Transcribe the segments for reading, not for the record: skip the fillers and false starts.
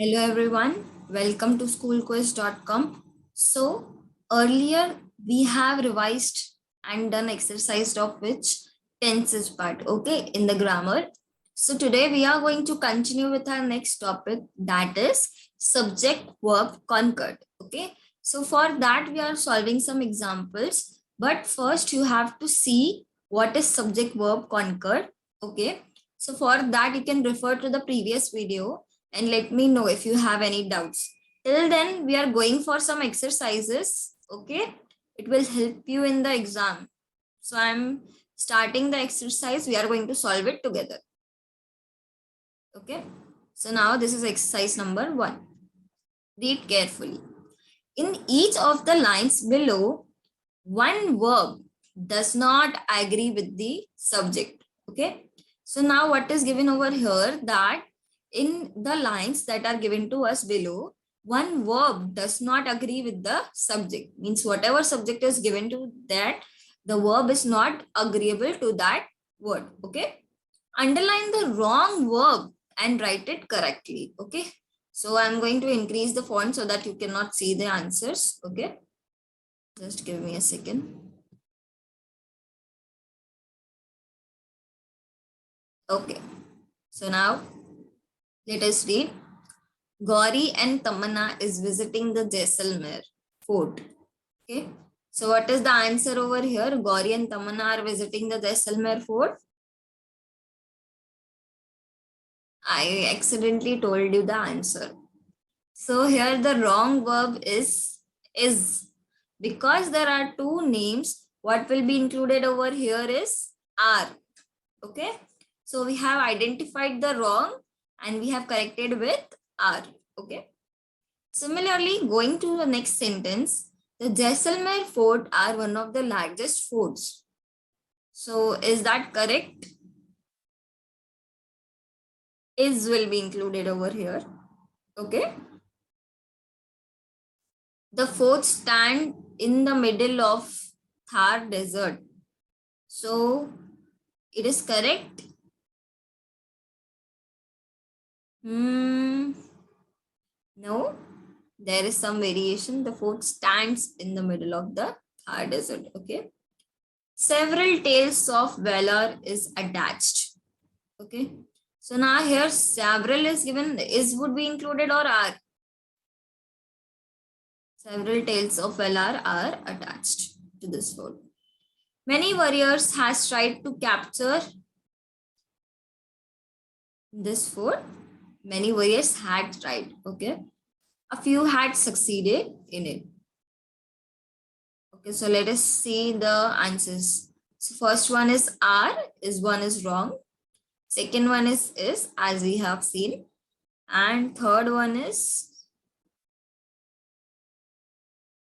Hello everyone, welcome to SchoolQuizz.com. So earlier we have revised and done exercise of which tenses part, okay, in the grammar. So today we are going to continue with our next topic, that is subject verb concord, okay. So for that we are solving some examples, but first you have to see what is subject verb concord, okay. So for that you can refer to the previous video and let me know if you have any doubts. Till then, we are going for some exercises. Okay, it will help you in the exam. So I'm starting the exercise. We are going to solve it together. Okay, so now this is exercise number 1. Read carefully. In each of the lines below, one verb does not agree with the subject. Okay, so now what is given over here, that in the lines that are given to us below, one verb does not agree with the subject. Means whatever subject is given to that, the verb is not agreeable to that word. Okay. Underline the wrong verb and write it correctly. Okay. So I'm going to increase the font so that you cannot see the answers. Okay. Just give me a second. Okay. So now let us read. Gauri and Tamanna is visiting the Jaisalmer fort. Okay. So what is the answer over here? Gauri and Tamanna are visiting the Jaisalmer fort. I accidentally told you the answer. So here the wrong verb is. Because there are two names, what will be included over here is are. Okay. So we have identified the wrong and we have corrected with are. Okay. Similarly, going to the next sentence, the Jaisalmer fort are one of the largest forts. So is that correct? Is will be included over here. Okay. The forts stand in the middle of Thar desert. So it is correct. No, there is some variation. The fort stands in the middle of the Thar desert. Okay. Several tales of valor is attached. Okay. So now here several is given. Is would be included or are? Several tales of valor are attached to this fort. Many warriors has tried to capture this fort. Many warriors had tried. Okay. A few had succeeded in it. Okay, so let us see the answers. So first one is are, one is wrong. Second one is as we have seen. And third one is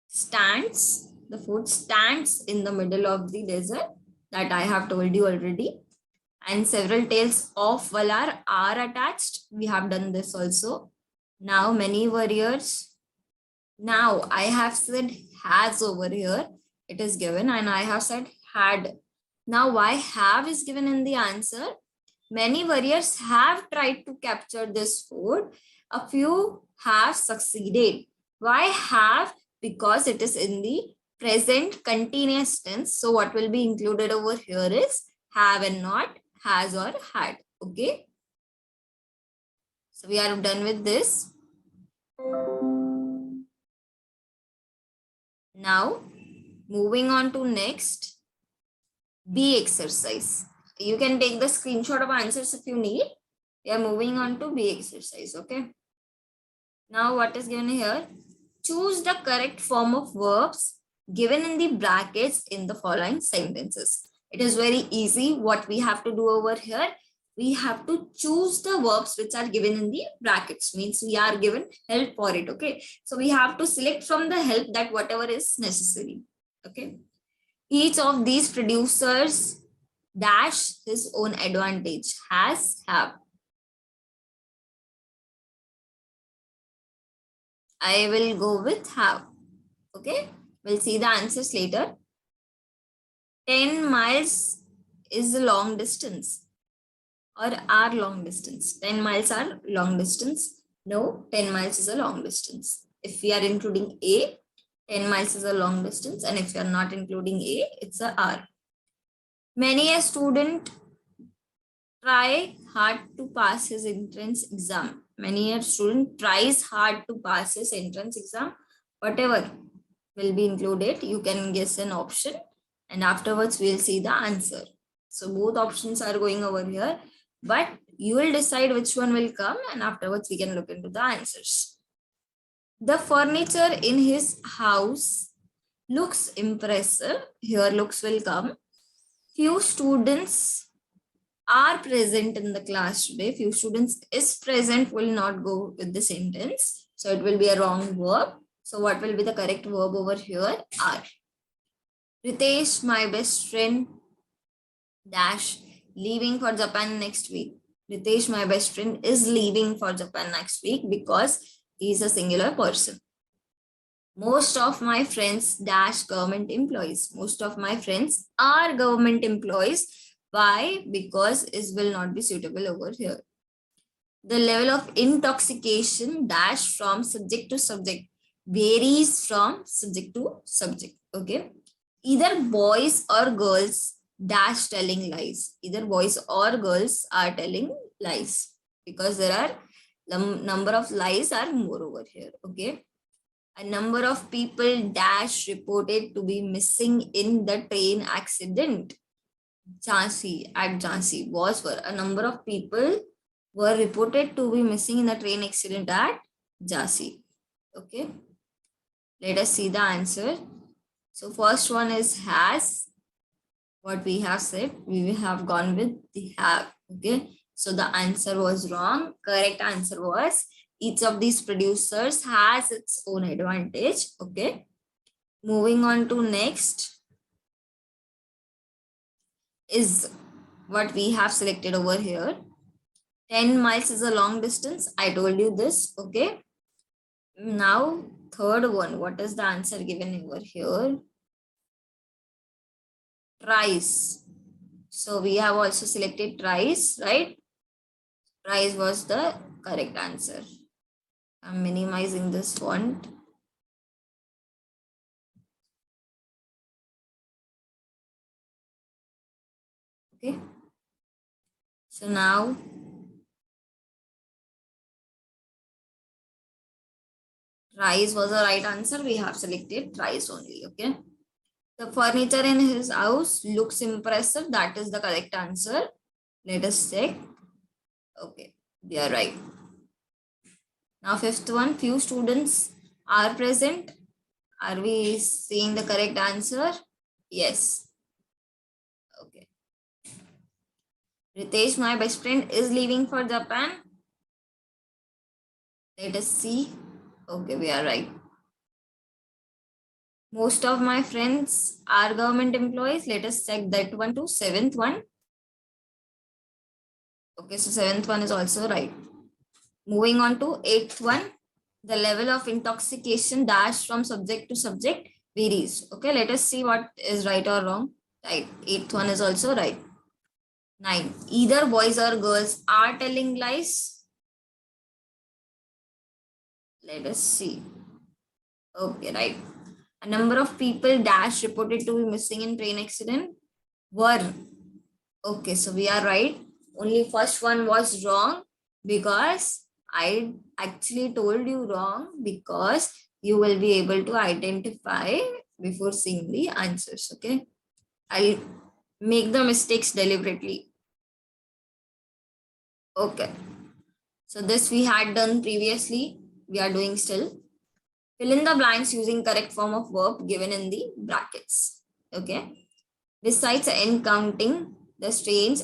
stands. The fort stands in the middle of the desert, that I have told you already. And several tales of valor are attached. We have done this also. Now many warriors. Now I have said has over here. It is given and I have said had. Now why have is given in the answer. Many warriors have tried to capture this fort. A few have succeeded. Why have? Because it is in the present continuous tense. So what will be included over here is have and not has or had. Okay. So we are done with this. Now moving on to next B exercise. You can take the screenshot of answers if you need. We are moving on to B exercise. Okay. Now what is given here? Choose the correct form of verbs given in the brackets in the following sentences. It is very easy. What we have to do over here, we have to choose the verbs which are given in the brackets. Means we are given help for it. Okay. So we have to select from the help that whatever is necessary. Okay. Each of these producers dash his own advantage. Has, have. I will go with have. Okay. We'll see the answers later. 10 miles is a long distance or are long distance. 10 miles are long distance. No, 10 miles is a long distance. If we are including A, 10 miles is a long distance, and if you are not including A, it's a R. Many a student try hard to pass his entrance exam. Many a student tries hard to pass his entrance exam. Whatever will be included, you can guess an option, and afterwards we'll see the answer. So both options are going over here, but you will decide which one will come, and afterwards we can look into the answers. The furniture in his house looks impressive. Here looks will come. Few students are present in the class today. Few students is present will not go with the sentence. So it will be a wrong verb. So what will be the correct verb over here? Are. Ritesh, my best friend, dash, leaving for Japan next week. Ritesh, my best friend, is leaving for Japan next week because he is a singular person. Most of my friends dash government employees. Most of my friends are government employees. Why? Because it will not be suitable over here. The level of intoxication dash from subject to subject varies from subject to subject. Okay. Either boys or girls dash telling lies. Either boys or girls are telling lies because there are the number of lies are more over here. Okay. A number of people dash reported to be missing in the train accident. Jhansi was for a number of people were reported to be missing in the train accident at Jhansi. Okay. Let us see the answer. So first one is has. What we have said, we have gone with the have. Okay. So the answer was wrong. Correct answer was each of these producers has its own advantage. Okay. Moving on to next is what we have selected over here. 10 miles is a long distance. I told you this. Okay. Now, third one. What is the answer given over here? Tries. So we have also selected tries, right? Tries was the correct answer. I'm minimizing this font. Okay. So now tries was the right answer. We have selected tries only. Okay. The furniture in his house looks impressive. That is the correct answer. Let us check. Okay. We are right. Now fifth one. Few students are present. Are we seeing the correct answer? Yes. Okay. Ritesh, my best friend, is leaving for Japan. Let us see. Okay, we are right. Most of my friends are government employees. Let us check that one too. Seventh one. Okay, so seventh one is also right. Moving on to eighth one. The level of intoxication dash from subject to subject varies. Okay, let us see what is right or wrong. Right. Eighth one is also right. 9. Either boys or girls are telling lies. Let us see. Okay, right. A number of people dash reported to be missing in train accident were. Okay, so we are right. Only first one was wrong because I actually told you wrong because you will be able to identify before seeing the answers. Okay, I'll make the mistakes deliberately. Okay, so this we had done previously. We are doing still. Fill in the blanks using correct form of verb given in the brackets. Okay. Besides encountering the strange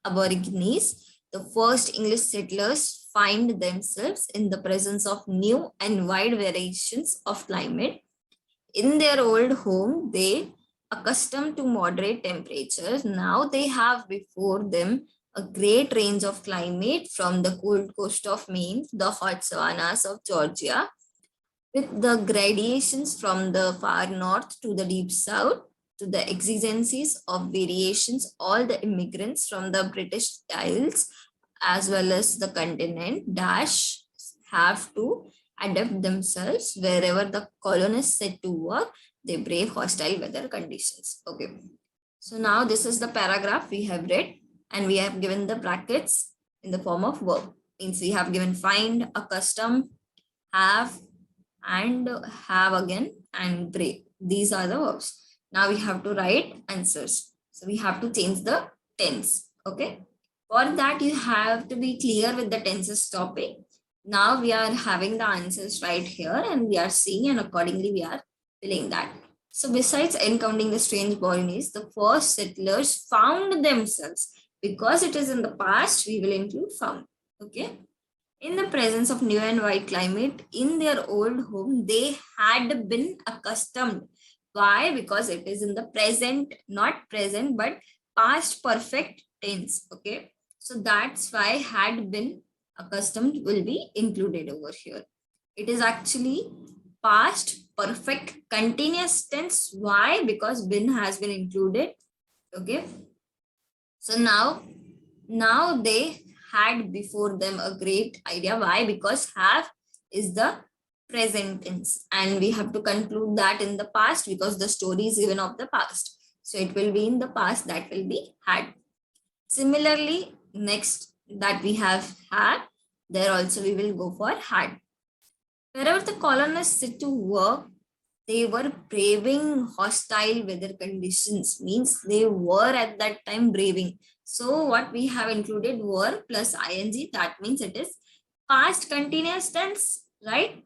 aborigines, the first English settlers find themselves in the presence of new and wide variations of climate. In their old home, they accustomed to moderate temperatures. Now they have before them a great range of climate from the cold coast of Maine to the hot savannas of Georgia, with the gradations from the far north to the deep south, to the exigencies of variations, all the immigrants from the British Isles as well as the continent dash have to adapt themselves wherever the colonists set to work. They brave hostile weather conditions. Okay. So now this is the paragraph we have read, and we have given the brackets in the form of verb. Means we have given find, accustom, have, and have again, and brave. These are the verbs. Now we have to write answers. So we have to change the tense. Okay. For that, you have to be clear with the tenses topic. Now we are having the answers right here, and we are seeing, and accordingly we are filling that. So besides encountering the strange bodies, the first settlers found themselves. Because it is in the past, we will include found. Okay. In the presence of new and white climate in their old home, they had been accustomed. Why? Because it is in the present, not present, but past perfect tense. Okay. So that's why had been accustomed will be included over here. It is actually past perfect continuous tense. Why? Because been has been included. Okay. So now they had before them a great idea. Why? Because have is the present tense, and we have to conclude that in the past because the story is given of the past. So it will be in the past, that will be had. Similarly, next that we have had, there also we will go for had. Wherever the colonists sit to work, they were braving hostile weather conditions. Means they were at that time braving. So what we have included were plus ing. That means it is past continuous tense, right?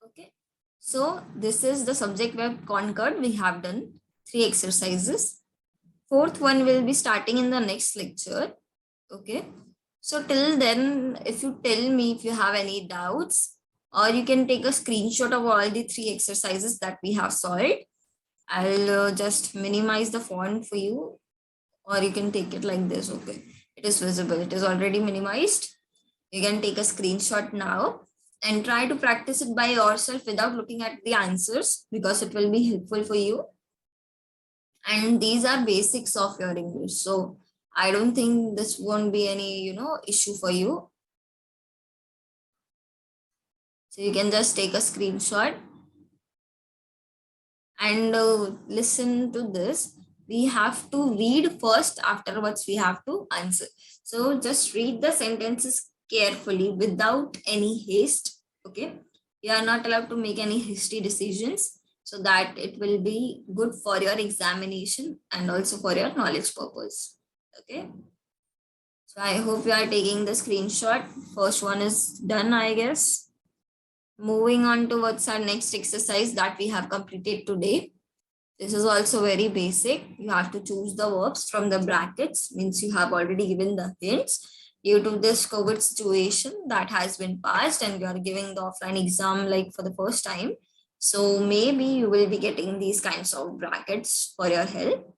Okay. So this is the subject verb Concord. We have done 3 exercises. Fourth one will be starting in the next lecture. Okay. So till then, if you tell me if you have any doubts, or you can take a screenshot of all the 3 exercises that we have solved. I'll just minimize the font for you, or you can take it like this. Okay, it is visible. It is already minimized. You can take a screenshot now and try to practice it by yourself without looking at the answers, because it will be helpful for you. And these are basics of your English. So I don't think this won't be any, issue for you. So you can just take a screenshot and listen to this. We have to read first, afterwards we have to answer. So just read the sentences carefully without any haste. Okay. You are not allowed to make any hasty decisions, so that it will be good for your examination and also for your knowledge purpose. Okay. So I hope you are taking the screenshot. First one is done, I guess. Moving on to what's our next exercise that we have completed today. This is also very basic. You have to choose the verbs from the brackets. Means you have already given the hints. Due to this COVID situation that has been passed, and you are giving the offline exam like for the first time. So maybe you will be getting these kinds of brackets for your help.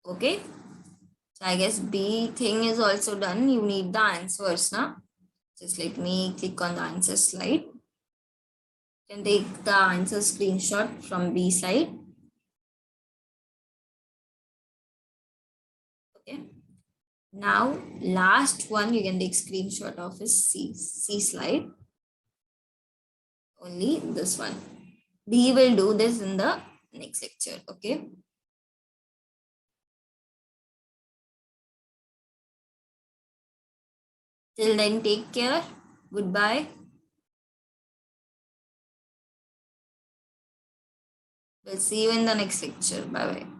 Okay. So I guess B thing is also done. You need the answers now. Just let me click on the answer slide. You can take the answer screenshot from B slide. Okay. Now, last one you can take screenshot of is C slide. Only this one. D will do this in the next lecture. Okay. Till then, take care. Goodbye. We'll see you in the next lecture. Bye-bye.